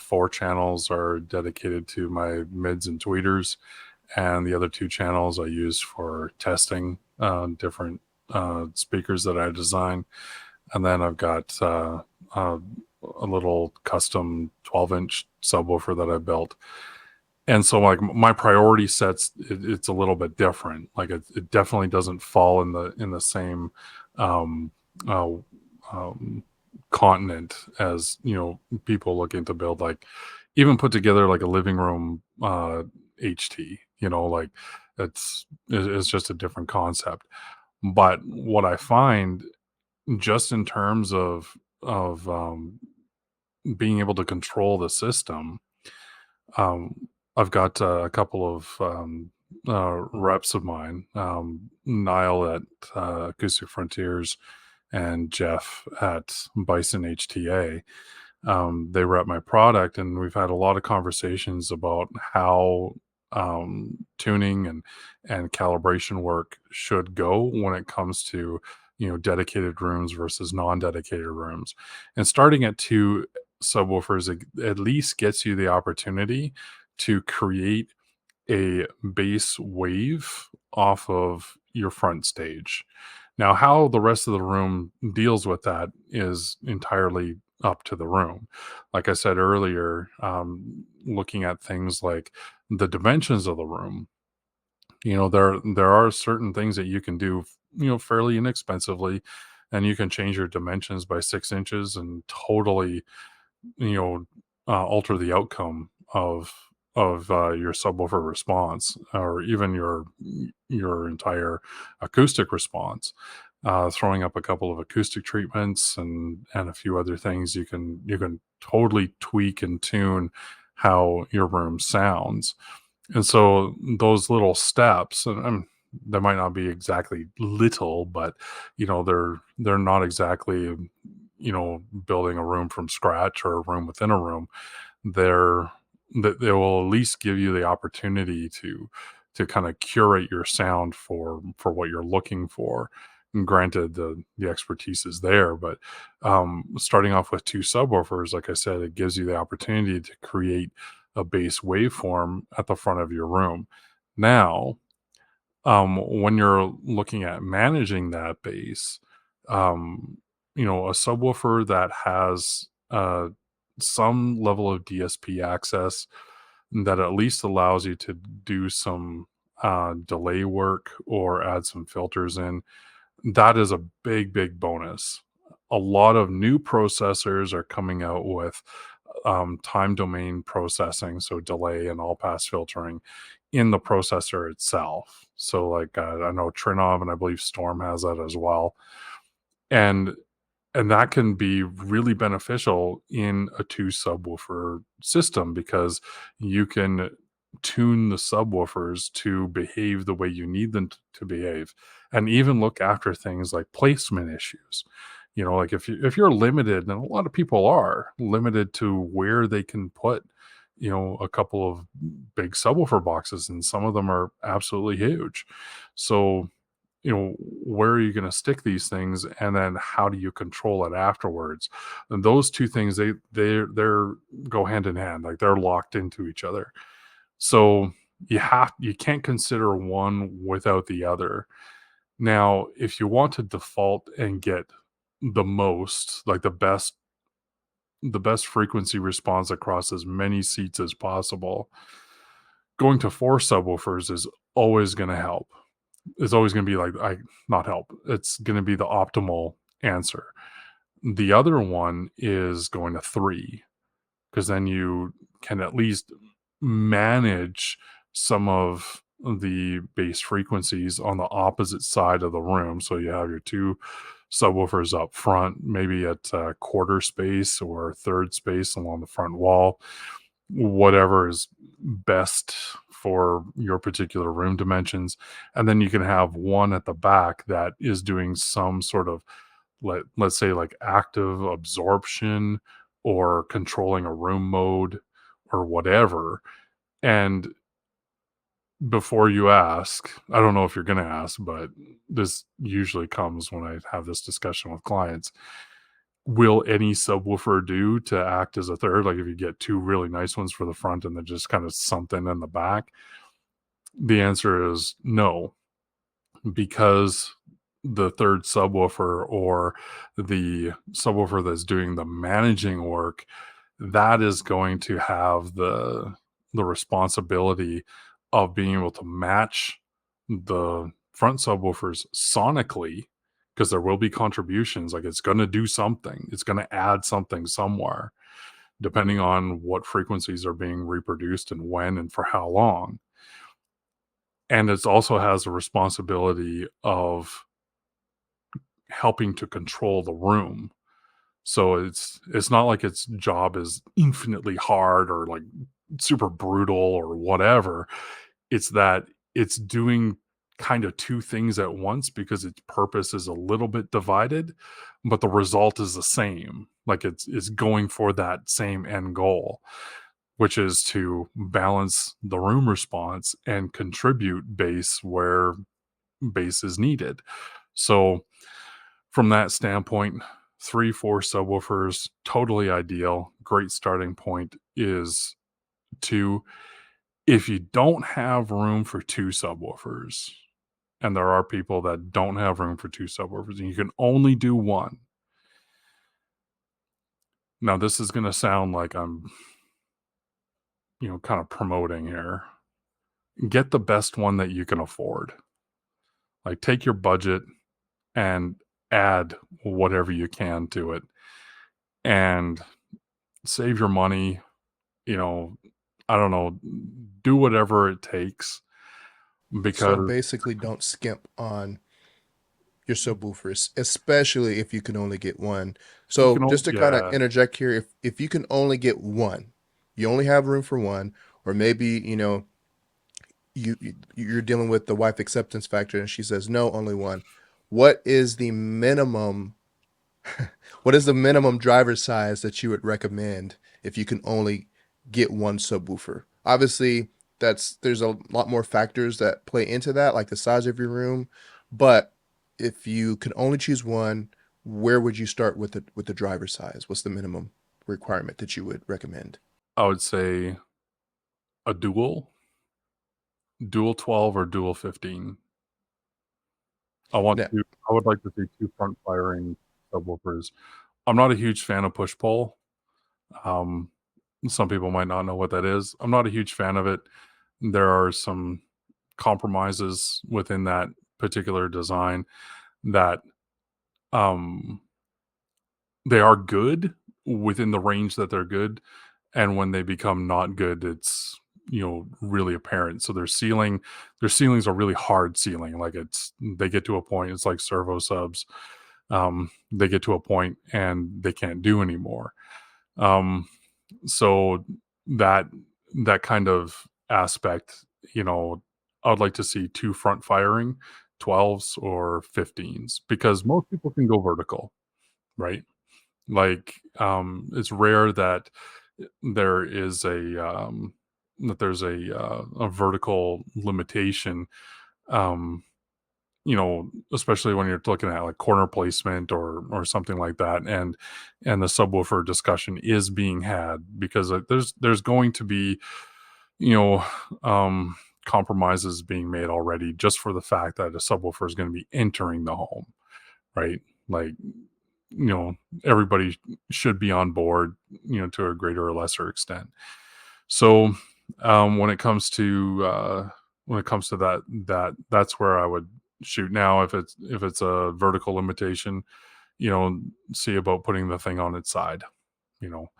4 channels are dedicated to my mids and tweeters, and the other 2 channels I use for testing different speakers that I design. And then I've got a little custom 12-inch subwoofer that I built. And so like my priority sets, it's a little bit different. Like it definitely doesn't fall in the same um, uh, um, continent as, people looking to build, like even put together like a living room HT, like it's just a different concept. But what I find, just in terms of being able to control the system, I've got a couple of reps of mine, Niall at Acoustic Frontiers and Jeff at Bison HTA. They rep my product, and we've had a lot of conversations about how tuning and calibration work should go when it comes to dedicated rooms versus non-dedicated rooms. And starting at 2 subwoofers at least gets you the opportunity to create a bass wave off of your front stage. Now, how the rest of the room deals with that is entirely up to the room. Like I said earlier, looking at things like the dimensions of the room, there are certain things that you can do, fairly inexpensively, and you can change your dimensions by 6 inches and totally, you know, alter the outcome of your subwoofer response, or even your entire acoustic response. Throwing up a couple of acoustic treatments and a few other things, you can totally tweak and tune how your room sounds. And so those little steps, and they might not be exactly little, but they're not exactly building a room from scratch or a room within a room. They're that they will at least give you the opportunity to kind of curate your sound for what you're looking for. Granted, the expertise is there, but starting off with two subwoofers, like I said, it gives you the opportunity to create a bass waveform at the front of your room. Now, when you're looking at managing that bass, um, a subwoofer that has some level of DSP access that at least allows you to do some delay work or add some filters in, that is a big, big bonus. A lot of new processors are coming out with time domain processing, so delay and all pass filtering in the processor itself. So, like I know Trinov and I believe Storm has that as well, and that can be really beneficial in a two subwoofer system because you can tune the subwoofers to behave the way you need them to behave, and even look after things like placement issues. Like if you're limited, and a lot of people are limited to where they can put, a couple of big subwoofer boxes, and some of them are absolutely huge. So where are you going to stick these things, and then how do you control it afterwards? And those two things, they're go hand in hand, like they're locked into each other. So you can't consider one without the other. Now, if you want to default and get the most, like the best frequency response across as many seats as possible, going to four subwoofers is always going to help. It's always going to be not help. It's going to be the optimal answer. The other one is going to three, because then you can at least manage some of the bass frequencies on the opposite side of the room. So you have your two subwoofers up front, maybe at quarter space or third space along the front wall, whatever is best for your particular room dimensions. And then you can have one at the back that is doing some sort of, let's say, like active absorption or controlling a room mode or whatever. And before you ask, I don't know if you're going to ask, but this usually comes when I have this discussion with clients. Will any subwoofer do to act as a third? Like if you get two really nice ones for the front and then just kind of something in the back? The answer is no, because the third subwoofer or the subwoofer that's doing the managing work, that is going to have the responsibility of being able to match the front subwoofers sonically, because there will be contributions. Like it's going to do something, it's going to add something somewhere depending on what frequencies are being reproduced and when and for how long. And it also has a responsibility of helping to control the room. So it's not like its job is infinitely hard or like super brutal or whatever. It's that it's doing kind of two things at once because its purpose is a little bit divided, but the result is the same. Like it's going for that same end goal, which is to balance the room response and contribute bass where bass is needed. So from that standpoint, 3-4 subwoofers, totally ideal. Great starting point is two. If you don't have room for two subwoofers, and there are people that don't have room for two subwoofers, and you can only do one. Now, this is going to sound like I'm, kind of promoting here. Get the best one that you can afford. Like, take your budget and add whatever you can to it and save your money. I don't know, do whatever it takes, So because basically, don't skimp on your subwoofers, especially if you can only get one. you So can, just to kind of yeah, interject here, if you can only get one, you only have room for one, or maybe you're dealing with the wife acceptance factor, and she says no, only one. What is the minimum? What is the minimum driver size that you would recommend if you can only get one subwoofer? Obviously, there's a lot more factors that play into that, like the size of your room, but if you could only choose one, where would you start with the driver size? What's the minimum requirement that you would recommend? I would say a dual 12 or dual 15. Now, I would like to see two front firing subwoofers. I'm not a huge fan of push pull. Um, some people might not know what that is. I'm not a huge fan of it. There are some compromises within that particular design that um, they are good within the range that they're good, and when they become not good, it's really apparent. So their ceilings are really hard ceiling. Like they get to a point. It's like servo subs. They get to a point and they can't do anymore. Um, so that that kind of aspect, I would like to see two front firing 12s or 15s because most people can go vertical, right? Like, it's rare that there is there's a vertical limitation, um, especially when you're looking at like corner placement or something like that, and the subwoofer discussion is being had because there's going to be, you know, um, compromises being made already just for the fact that a subwoofer is going to be entering the home, right? Like, you know, everybody should be on board, to a greater or lesser extent. So, when it comes to that's where I would shoot. Now, if it's a vertical limitation, see about putting the thing on its side. You know,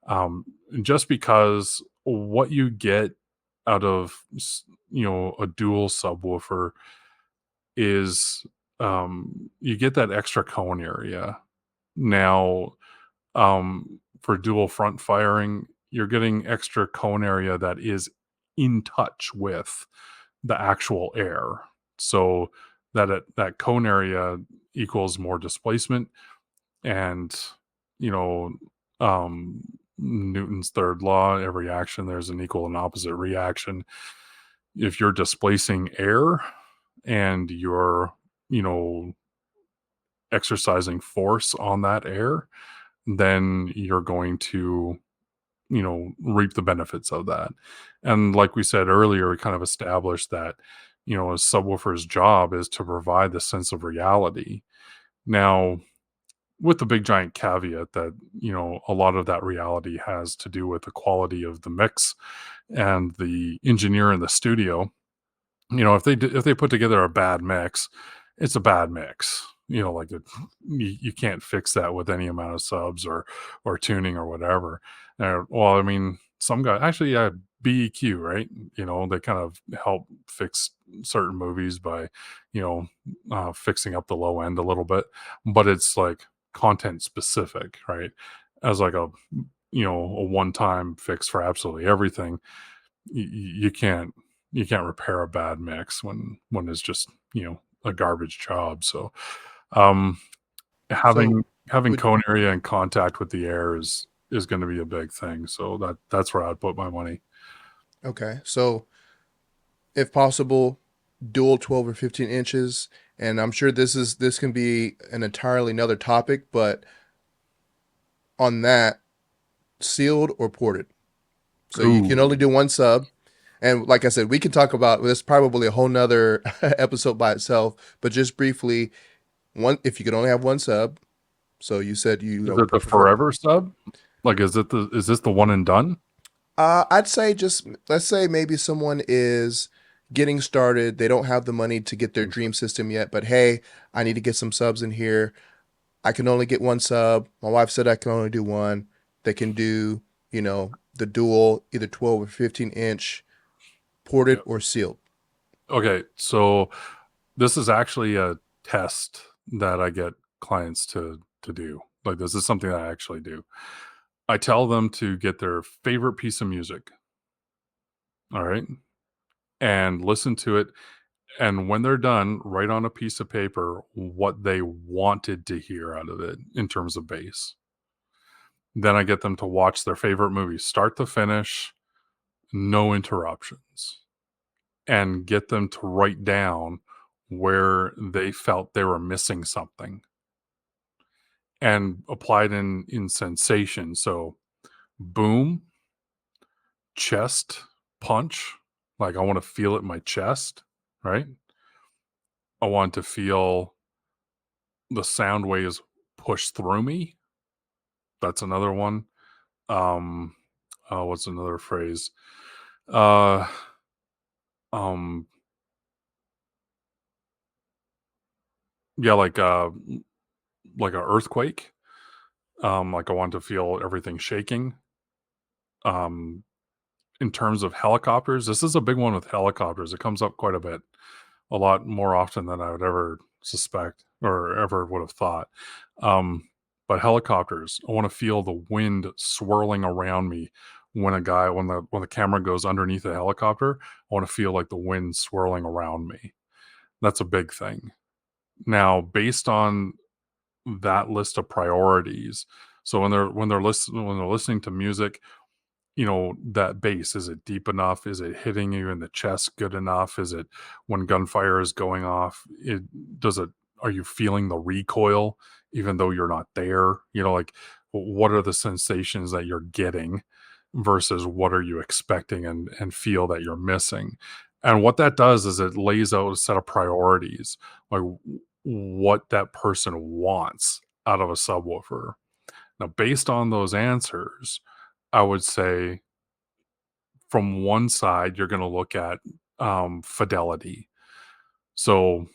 um, just because what you get out of a dual subwoofer is you get that extra cone area. Now, for dual front firing, you're getting extra cone area that is in touch with the actual air. So that cone area equals more displacement, and you know, um, Newton's third law: every action there's an equal and opposite reaction. If you're displacing air and you're you know exercising force on that air, then you're going to reap the benefits of that. And like we said earlier, we kind of established that a subwoofer's job is to provide the sense of reality. Now, with the big giant caveat that a lot of that reality has to do with the quality of the mix and the engineer in the studio. If they put together a bad mix, it's a bad mix. Like you can't fix that with any amount of subs or tuning or whatever. Well, I mean, some guy actually, yeah, BEQ, right? They kind of help fix certain movies by fixing up the low end a little bit, but it's like content specific, right? As like a one time fix for absolutely everything. You can't repair a bad mix when it's just a garbage job. So um so having would cone area and contact with the air is going to be a big thing. So that's where I'd put my money. okay. So if possible, dual 12 or 15 inches. And I'm sure this can be an entirely another topic, but on that, sealed or ported. So you can only Ooh, do one sub. And like I said, we can talk about this probably a whole nother episode by itself, but just briefly, one if you could only have one sub. So you said is it the prefer. forever sub? Like, is this the one and done? I'd say just let's say maybe someone is getting started. They don't have the money to get their dream system yet, but hey, I need to get some subs in here. I can only get one sub. My wife said I can only do one. They can do, the dual, either 12 or 15-inch, ported Yeah. or sealed. Okay, so this is actually a test that I get clients to do. Like, this is something that I actually do. I tell them to get their favorite piece of music, all right, and listen to it. And when they're done, write on a piece of paper what they wanted to hear out of it in terms of bass. Then I get them to watch their favorite movie, start to finish, no interruptions, and get them to write down where they felt they were missing something and applied in sensation. So boom, chest punch, like I want to feel it in my chest, right? I want to feel the sound waves push through me. That's another one. Um, what's another phrase? Uh, um, yeah, like a earthquake. Like I want to feel everything shaking. Um, in terms of helicopters, this is a big one with helicopters. It comes up quite a lot more often than I would ever suspect or ever would have thought. Um, but helicopters, I want to feel the wind swirling around me when the camera goes underneath a helicopter. I want to feel like the wind swirling around me. That's a big thing. Now, based on that list of priorities, so when they're listening to music, that bass, is it deep enough? Is it hitting you in the chest good enough? Is it when gunfire is going off, are you feeling the recoil even though you're not there? Like what are the sensations that you're getting versus what are you expecting and feel that you're missing? And what that does is it lays out a set of priorities, like what that person wants out of a subwoofer. Now, based on those answers, I would say from one side, you're going to look at fidelity. So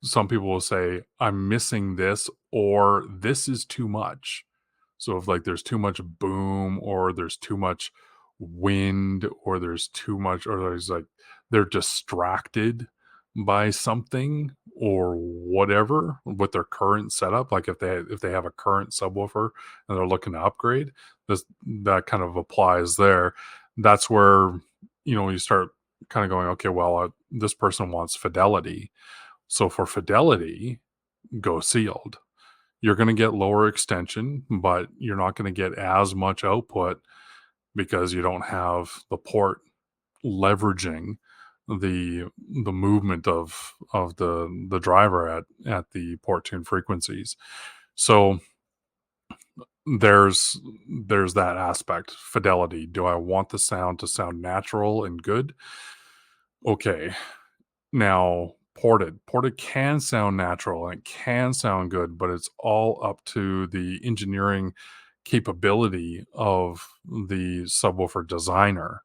some people will say, I'm missing this, or this is too much. So if like there's too much boom, or there's too much wind, or there's too much, or there's like they're distracted by something or whatever with their current setup. Like if they have a current subwoofer and they're looking to upgrade, that kind of applies there. That's where you start kind of going, okay, well, this person wants fidelity. So for fidelity, go sealed. You're going to get lower extension, but you're not going to get as much output because you don't have the port leveraging the movement of the driver at the port tune frequencies. So there's that aspect. Fidelity. Do I want the sound to sound natural and good? Okay. Now, ported can sound natural and it can sound good, but it's all up to the engineering capability of the subwoofer designer.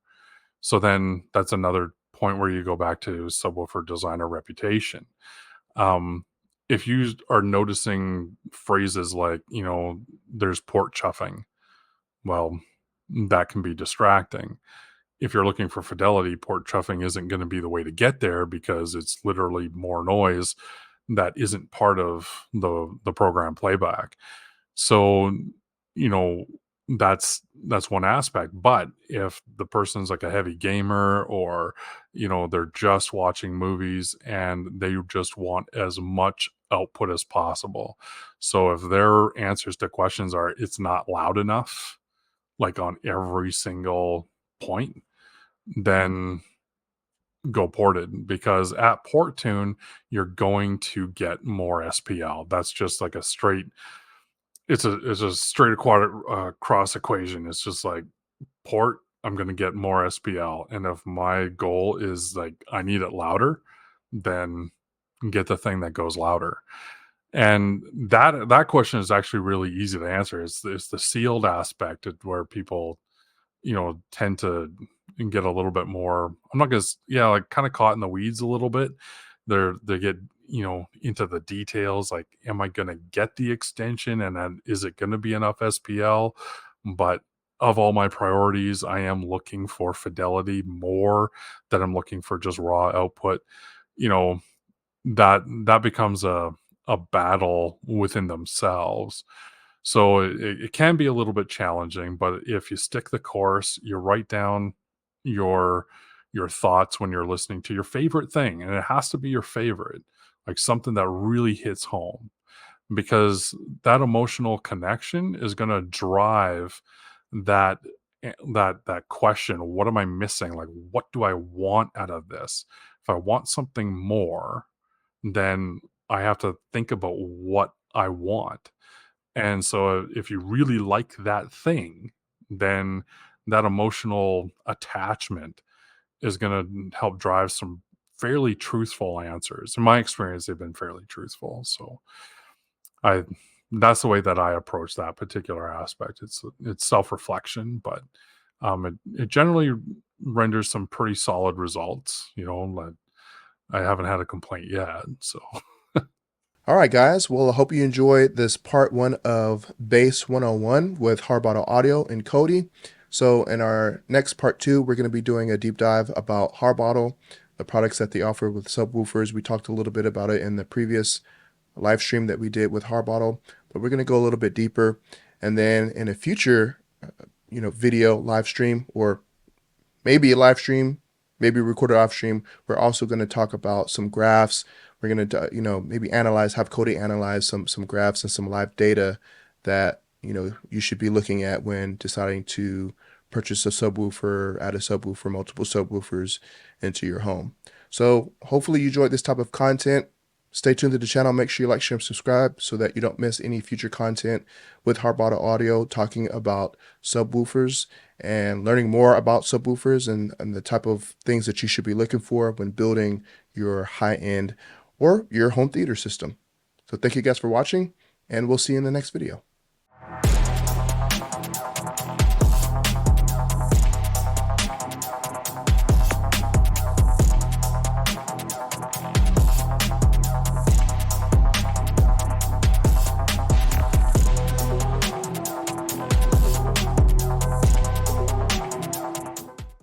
So then that's another point where you go back to subwoofer designer reputation. Um, if you are noticing phrases like, there's port chuffing, well, that can be distracting. If you're looking for fidelity, port chuffing isn't going to be the way to get there because it's literally more noise that isn't part of the program playback. So, you know, that's one aspect. But if the person's like a heavy gamer, or they're just watching movies and they just want as much output as possible. So if their answers to questions are it's not loud enough, like on every single point, then go ported, because at port tune you're going to get more SPL. That's just like a straight it's a straight cross equation. It's just like port, I'm going to get more SPL, and if my goal is like I need it louder, then get the thing that goes louder. And that question is actually really easy to answer. It's the sealed aspect where people tend to get a little bit more, I'm not gonna yeah, like kind of caught in the weeds a little bit. They get into the details, like am I gonna get the extension, and then is it gonna be enough SPL? But of all my priorities, I am looking for fidelity more than I'm looking for just raw output. you know that becomes a battle within themselves. So it can be a little bit challenging, but if you stick the course, you write down your thoughts when you're listening to your favorite thing, and it has to be your favorite, like something that really hits home, because that emotional connection is going to drive that that question, what am I missing? Like what do I want out of this? If I want something more, then I have to think about what I want. And so if you really like that thing, then that emotional attachment is going to help drive some fairly truthful answers. In my experience, they've been fairly truthful. So I that's the way that I approach that particular aspect. It's self-reflection, but it generally renders some pretty solid results. Like I haven't had a complaint yet. So All right, guys. Well, I hope you enjoyed this part one of Bass 101 with Harbottle Audio and Cody. So, in our next part two, we're going to be doing a deep dive about Harbottle, the products that they offer with subwoofers. We talked a little bit about it in the previous live stream that we did with Harbottle, but we're going to go a little bit deeper. And then in a future, video live stream, or maybe a live stream, maybe recorded off stream, we're also going to talk about some graphs. We're going to, maybe have Cody analyze some graphs and some live data that, you should be looking at when deciding to purchase a subwoofer, add a subwoofer, multiple subwoofers into your home. So hopefully you enjoyed this type of content. Stay tuned to the channel. Make sure you like, share, and subscribe so that you don't miss any future content with Harbottle Audio talking about subwoofers and learning more about subwoofers and the type of things that you should be looking for when building your high-end or your home theater system. So thank you guys for watching, and we'll see you in the next video.